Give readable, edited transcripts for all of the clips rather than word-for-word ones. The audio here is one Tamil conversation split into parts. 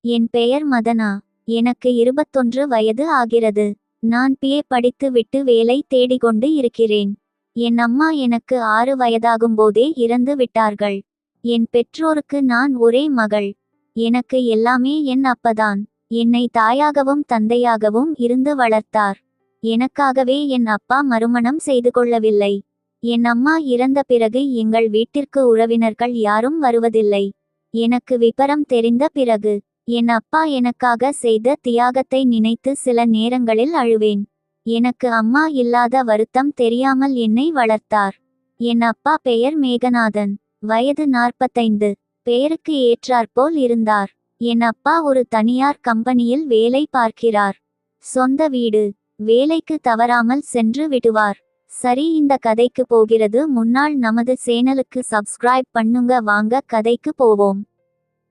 என் பெயர் மதனா. எனக்கு 21 வயது ஆகிறது. நான் பிஏ படித்து விட்டு வேலை தேடிக்கொண்டு இருக்கிறேன். என் அம்மா எனக்கு 6 வயதாகும்போதே இறந்து விட்டார்கள். என் பெற்றோருக்கு நான் ஒரே மகள். எனக்கு எல்லாமே என் அப்பதான். என்னை தாயாகவும் தந்தையாகவும் இருந்து வளர்த்தார். எனக்காகவே என் அப்பா மறுமணம் செய்து கொள்ளவில்லை. என் அம்மா இறந்த பிறகு எங்கள் வீட்டிற்கு உறவினர்கள் யாரும் வருவதில்லை. எனக்கு விபரம் தெரிந்த பிறகு என் அப்பா எனக்காக செய்த தியாகத்தை நினைத்து சில நேரங்களில் அழுவேன். எனக்கு அம்மா இல்லாத வருத்தம் தெரியாமல் என்னை வளர்த்தார். என் அப்பா பெயர் மேகநாதன். வயது 45. பெயருக்கு ஏற்றாற்போல் இருந்தார். என் அப்பா ஒரு தனியார் கம்பெனியில் வேலை பார்க்கிறார். சொந்த வீடு. வேலைக்கு தவறாமல் சென்று விடுவார். சரி, இந்த கதைக்கு போகிறது முன்னாள் நமது சேனலுக்கு சப்ஸ்கிரைப் பண்ணுங்க. வாங்க கதைக்கு போவோம்.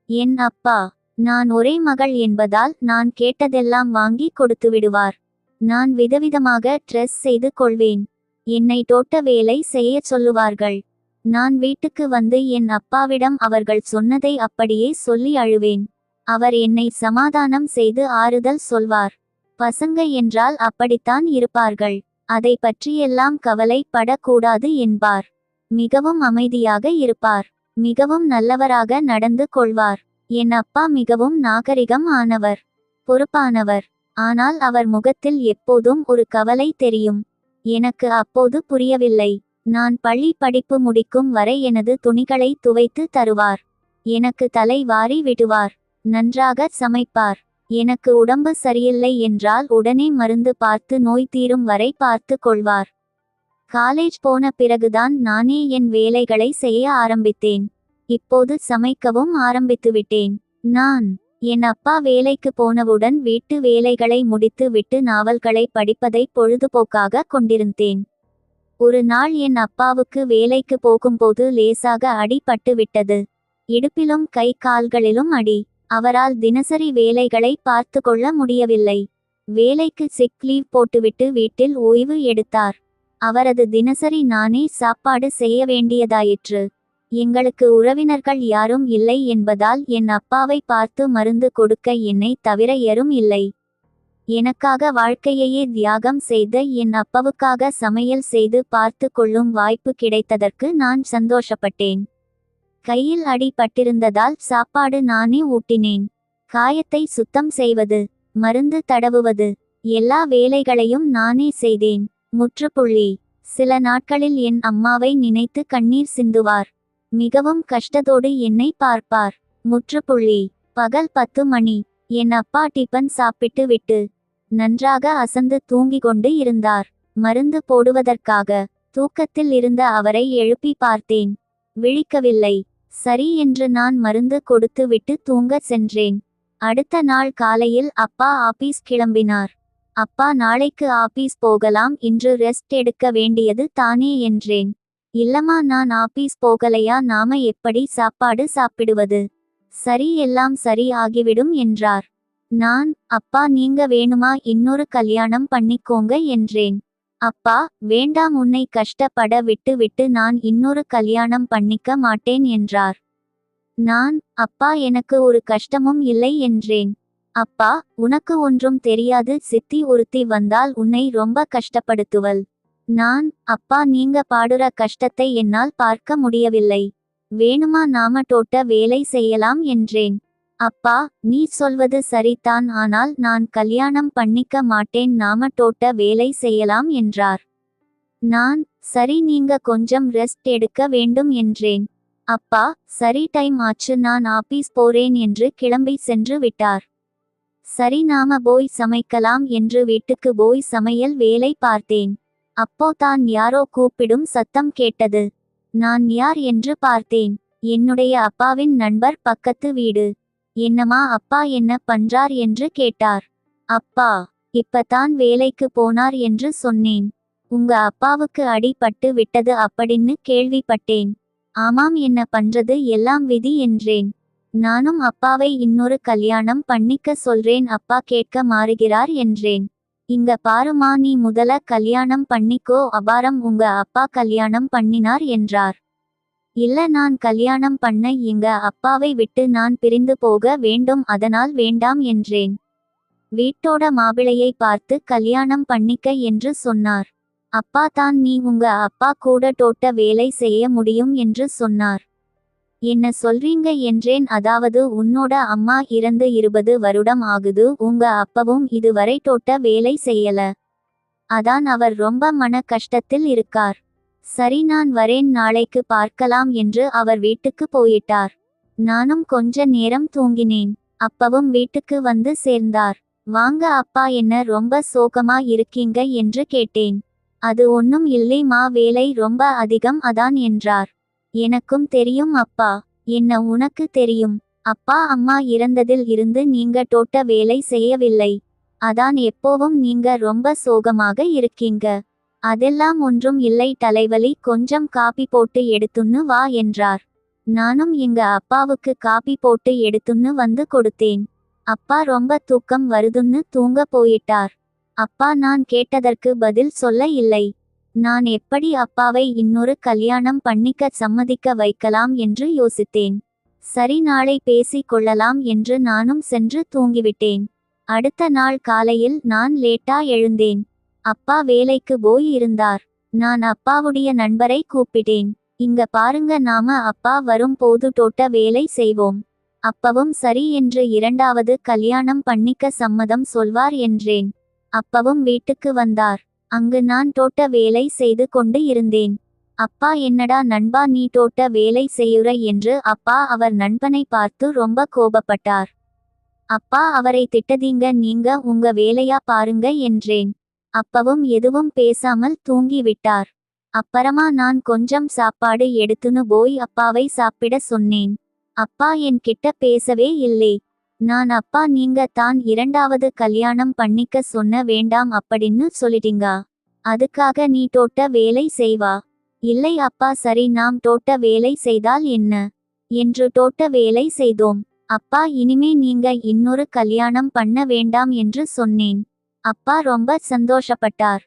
என் அப்பா. நான் ஒரே மகள் என்பதால் நான் கேட்டதெல்லாம் வாங்கி கொடுத்து விடுவார். நான் விதவிதமாக ட்ரெஸ் செய்து கொள்வேன். என்னை தோட்ட வேலை செய்ய சொல்லுவார்கள். நான் வீட்டுக்கு வந்து என் அப்பாவிடம் அவர்கள் சொன்னதை அப்படியே சொல்லி அழுவேன். அவர் என்னை சமாதானம் செய்து ஆறுதல் சொல்வார். பசங்க என்றால் அப்படித்தான் இருப்பார்கள். அதை பற்றியெல்லாம் கவலைப்படக்கூடாது என்பார். மிகவும் அமைதியாக இருப்பார். மிகவும் நல்லவராக நடந்து கொள்வார். என் அப்பா மிகவும் நாகரிகம் ஆனவர். பொறுப்பானவர். ஆனால் அவர் முகத்தில் எப்போதும் ஒரு கவலை தெரியும். எனக்கு அப்போது புரியவில்லை. நான் பள்ளி படிப்பு முடிக்கும் வரை எனது துணிகளை துவைத்து தருவார். எனக்கு தலை வாரி விடுவார். நன்றாக சமைப்பார். எனக்கு உடம்பு சரியில்லை என்றால் உடனே மருந்து பார்த்து நோய் தீரும் வரை பார்த்து கொள்வார். காலேஜ் போன பிறகுதான் நானே என் வேலைகளை செய்ய ஆரம்பித்தேன். இப்போது சமைக்கவும் ஆரம்பித்துவிட்டேன். நான் என் அப்பா வேலைக்கு போனவுடன் வீட்டு வேலைகளை முடித்து விட்டு நாவல்களை படிப்பதை பொழுதுபோக்காக கொண்டிருந்தேன். ஒரு நாள் என் அப்பாவுக்கு வேலைக்கு போகும்போது லேசாக அடி பட்டு விட்டது. இடுப்பிலும் கை கால்களிலும் அடி. அவரால் தினசரி வேலைகளை பார்த்து கொள்ள முடியவில்லை. வேலைக்கு சிக் லீவ் போட்டுவிட்டு வீட்டில் ஓய்வு எடுத்தார். அவரது தினசரி நானே சாப்பாடு செய்ய வேண்டியதாயிற்று. எங்களுக்கு உறவினர்கள் யாரும் இல்லை என்பதால் என் அப்பாவை பார்த்து மருந்து கொடுக்க என்னை தவிர யாரும் இல்லை. எனக்காக வாழ்க்கையையே தியாகம் செய்த என் அப்பாவுக்காக சமையல் செய்து பார்த்து கொள்ளும் வாய்ப்பு கிடைத்ததற்கு நான் சந்தோஷப்பட்டேன். கையில் அடி பட்டிருந்ததால் சாப்பாடு நானே ஊட்டினேன். காயத்தை சுத்தம் செய்வது, மருந்து தடவுவது, எல்லா வேலைகளையும் நானே செய்தேன். முற்றுப்புள்ளி. சில நாட்களில் என் அம்மாவை நினைத்து கண்ணீர் சிந்துவார். மிகவும் கஷ்டத்தோடு என்னை பார்ப்பார். முற்றுப்புள்ளி. பகல் 10 மணி. என் அப்பா டிபன் சாப்பிட்டு விட்டு நன்றாக அசந்து தூங்கிக் கொண்டு இருந்தார். மருந்து போடுவதற்காக தூக்கத்தில் இருந்த அவரை எழுப்பி பார்த்தேன். விழிக்கவில்லை. சரி என்று நான் மருந்து கொடுத்து விட்டு தூங்க சென்றேன். அடுத்த நாள் காலையில் அப்பா ஆபீஸ் கிளம்பினார். அப்பா, நாளைக்கு ஆபீஸ் போகலாம், இன்று ரெஸ்ட் எடுக்க வேண்டியது தானே என்றேன். இல்லம்மா, நான் ஆபீஸ் போகலையா, நாம எப்படி சாப்பாடு சாப்பிடுவது? சரி, எல்லாம் சரி ஆகிவிடும் என்றார். நான், அப்பா நீங்க வேணுமா இன்னொரு கல்யாணம் பண்ணிக்கோங்க என்றேன். அப்பா, வேண்டாம், உன்னை கஷ்டப்பட விட்டு விட்டு நான் இன்னொரு கல்யாணம் பண்ணிக்க மாட்டேன் என்றார். நான், அப்பா எனக்கு ஒரு கஷ்டமும் இல்லை என்றேன். அப்பா, உனக்கு ஒன்றும் தெரியாது, சித்தி ஒருத்தி வந்தால் உன்னை ரொம்ப கஷ்டப்படுத்துவள். நான், அப்பா நீங்க பாடுற கஷ்டத்தை என்னால் பார்க்க முடியவில்லை. வேணுமா நாம தோட்ட வேலை செய்யலாம் என்றேன். அப்பா, நீ சொல்வது சரிதான், ஆனால் நான் கல்யாணம் பண்ணிக்க மாட்டேன், நாம தோட்ட வேலை செய்யலாம் என்றார். நான், சரி நீங்க கொஞ்சம் ரெஸ்ட் எடுக்க வேண்டும் என்றேன். அப்பா, சரி டைம் ஆச்சு, நான் ஆபீஸ் போறேன் என்று கிளம்பி சென்று விட்டார். சரி, நாம போய் சமைக்கலாம் என்று வீட்டுக்கு போய் சமையல் வேலை பார்த்தேன். அப்போ தான் யாரோ கூப்பிடும் சத்தம் கேட்டது. நான் யார் என்று பார்த்தேன். என்னுடைய அப்பாவின் நண்பர், பக்கத்து வீடு. என்னம்மா அப்பா என்ன பண்றார் என்று கேட்டார். அப்பா, இப்பதான் வேலைக்கு போனார் என்று சொன்னேன். உங்க அப்பாவுக்கு அடி பட்டு விட்டது அப்படின்னு கேள்விப்பட்டேன். ஆமாம், என்ன பண்றது, எல்லாம் விதி என்றேன். நானும் அப்பாவை இன்னொரு கல்யாணம் பண்ணிக்க சொல்றேன், அப்பா கேட்க மாறுகிறார் என்றேன். இங்க பாருமா, நீ முதல கல்யாணம் பண்ணிக்கோ, அபாரம் உங்க அப்பா கல்யாணம் பண்ணினார் என்றார். இல்ல, நான் கல்யாணம் பண்ண எங்க அப்பாவை விட்டு நான் பிரிந்து போக வேண்டும், அதனால் வேண்டாம் என்றேன். வீட்டோட மாப்பிளையை பார்த்து கல்யாணம் பண்ணிக்க என்று சொன்னார். அப்பா தான் நீ உங்க அப்பா கூட தோட்ட வேலை செய்ய முடியும் என்று சொன்னார். என்ன சொல்றீங்க என்றேன். அதாவது உன்னோட அம்மா இறந்து 20 வருடம் ஆகுது, உங்க அப்பாவும் இதுவரை தோட்ட வேலை செய்யல. அதான் அவர் ரொம்ப மன கஷ்டத்தில் இருக்கார். சரி, நான் வரேன், நாளைக்கு பார்க்கலாம் என்று அவர் வீட்டுக்கு போயிட்டார். நானும் கொஞ்ச நேரம் தூங்கினேன். அப்பாவும் வீட்டுக்கு வந்து சேர்ந்தார். வாங்க அப்பா, என்ன ரொம்ப சோகமா இருக்கீங்க என்று கேட்டேன். அது ஒன்னும் இல்லைம்மா, வேலை ரொம்ப அதிகம் அதான் என்றார். எனக்கும் தெரியும் அப்பா. என்ன உனக்கு தெரியும்? அப்பா அம்மா இறந்ததில் இருந்து நீங்க தோட்ட வேலை செய்யவில்லை. அதான் எப்போவும் நீங்க ரொம்ப சோகமாக இருக்கீங்க. அதெல்லாம் ஒன்றும் இல்லை தலைவலி, கொஞ்சம் காபி போட்டு எடுத்துன்னு வா என்றார். நானும் எங்க அப்பாவுக்கு காபி போட்டு எடுத்துன்னு வந்து கொடுத்தேன். அப்பா ரொம்ப தூக்கம் வருதுன்னு தூங்க போயிட்டார். அப்பா நான் கேட்டதற்கு பதில் சொல்ல இல்லை. நான் எப்படி அப்பாவை இன்னொரு கல்யாணம் பண்ணிக்க சம்மதிக்க வைக்கலாம் என்று யோசித்தேன். சரி, நாளை பேசிக் கொள்ளலாம் என்று நானும் சென்று தூங்கிவிட்டேன். அடுத்த நாள் காலையில் நான் லேட்டா எழுந்தேன். அப்பா வேலைக்கு போய் இருந்தார். நான் அப்பாவுடைய நண்பரை கூப்பிட்டேன். இங்க பாருங்க, நாம அப்பா வரும் போது தோட்ட வேலை செய்வோம். அப்பவும் சரி என்று 2வது கல்யாணம் பண்ணிக்க சம்மதம் சொல்வார் என்றேன். அப்பவும் வீட்டுக்கு வந்தார். அங்கு நான் தோட்ட வேலை செய்து கொண்டு இருந்தேன். அப்பா என்னடா நண்பா நீ தோட்ட வேலை செய்யுற என்று அப்பா அவர் நண்பனை பார்த்து ரொம்ப கோபப்பட்டார். அப்பா அவரை திட்டதீங்க, நீங்க உங்க வேலையா பாருங்க என்றேன். அப்பவும் எதுவும் பேசாமல் தூங்கி விட்டார். அப்புறமா நான் கொஞ்சம் சாப்பாடு எடுத்துன்னு போய் அப்பாவை சாப்பிட சொன்னேன். அப்பா என் கிட்ட பேசவே இல்லை. நான் அப்பா நீங்க தான் 2வது கல்யாணம் பண்ணிக்க சொன்ன வேண்டாம் அப்படின்னு சொல்லிட்டீங்க. அதுக்காக நீ தோட்ட வேலை செய்வா? இல்லை அப்பா. சரி, நாம் தோட்ட வேலை செய்தால் என்ன என்று தோட்ட வேலை செய்தோம். அப்பா இனிமே நீங்க இன்னொரு கல்யாணம் பண்ண வேண்டாம் என்று சொன்னேன். அப்பா ரொம்ப சந்தோஷப்பட்டார்.